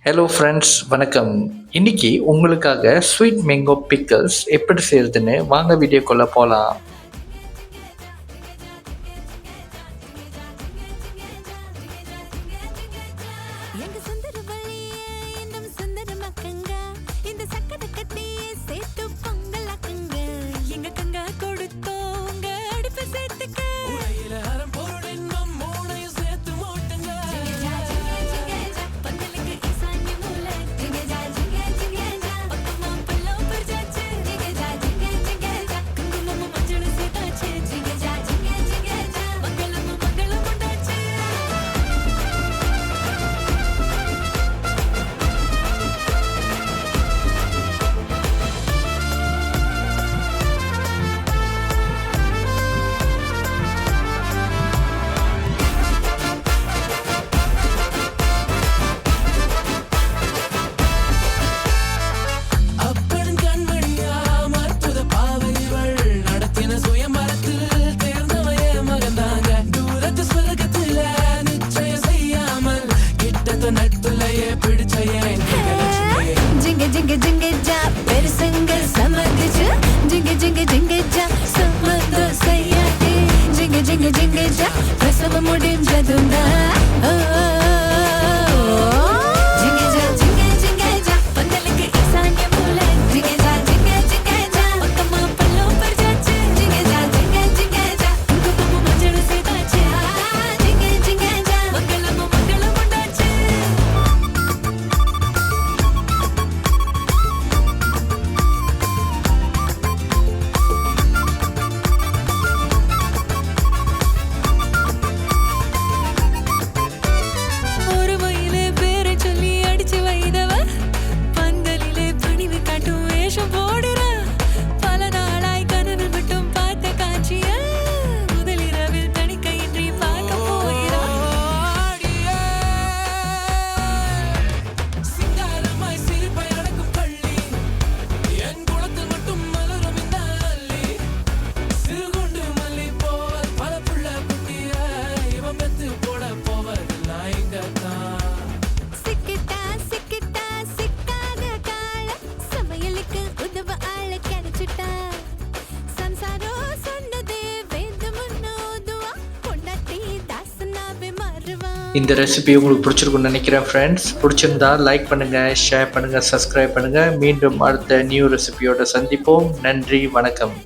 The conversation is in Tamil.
ஹலோ ஃப்ரெண்ட்ஸ், வணக்கம். இன்னைக்கு உங்களுக்காக ஸ்வீட் மேங்கோ பிக்கல்ஸ் எப்படி செய்யறதுன்னு வாங்க வீடியோக்குள்ள போகலாம். எங்க சுந்தர வழியே இன்னும் சுந்தர மக்கங்க இந்த சக்கரை கட்டியே சேர்த்து பொங்கலாக்குங்க எங்க கங்க கொடுத்தோங்க அடுப்பு சேர்த்துக்க உடையில அறம் பொருள் இன்னும் மூணையும் சேர்த்து மூட்டுங்க பந்தலுக்கு ஈசான்ய மூல ஜிங்கஜா ஜிங்கஜா பக்கமா பல்லோ பர்ஜாச்சு ஜிங்கஜா ஜிங்கஜா குங்குமம் மஞ்சள் சேர்த்தாச்சு ஜிங்கஜா ஜிங்கஜா மங்களம் மங்களம் உண்டாச்சு. அப்பன் கண்மணியா மற்புத பாவைகள் நடத்தின சுயமரத்தில் தேர்ந்தவைய மகந்தாங்க தூரத்து சொர்க்கத்துல நிச்சயம் செய்யாமல் கிட்டத்த நட்புலையே பிடிச்சையே ஜிங்க ஜிங்க ஜிங்க ஜா பெருசங்க சமதிச்சு ஜிங்க ஜிங்க ஜிங்க ஜா சமத செய்யாட்டி ஜிங்க ஜிங்க ஜிங்க ஜா பிரசவ முடிஞ்சதுண்டா ஒரு மயிலே பேரை சொல்லி அடிச்சு வைதவ பந்தலிலே பணிவு காட்டும் வேஷம் போடுறா பல நாளாய் கனவில் மட்டும் பார்த்த காட்சிய முதலிரவில் தணிக்கையின்றி பார்க்க போகிறா சிங்காரமாய் சிரிப்பை அடக்கும் பள்ளி என் குளத்தில் மட்டும் மலரும் இந்த அல்லி சிறுகுண்டு மல்லி போல் பல புள்ள குட்டிய இவன் பெத்து போட போவதில்லை இங்கத்தான் சிக்கிட்டா சிக்கிட்டா சிக்காத கால சமையலுக்கு உதவ ஆள கிடைச்சிட்டா சம்சாரம் சொன்னதே வேத முன்னோதுவா பொண்டாட்டி தாசனாவே மாறுவா. இந்த ரெசிபி உங்களுக்கு பிடிச்சிருக்கும்னு நினைக்கிறேன் ஃப்ரெண்ட்ஸ். பிடிச்சிருந்தா லைக் பண்ணுங்க, ஷேர் பண்ணுங்க, சப்ஸ்கிரைப் பண்ணுங்க. மீண்டும் அடுத்த நியூ ரெசிபியோட சந்திப்போம். நன்றி, வணக்கம்.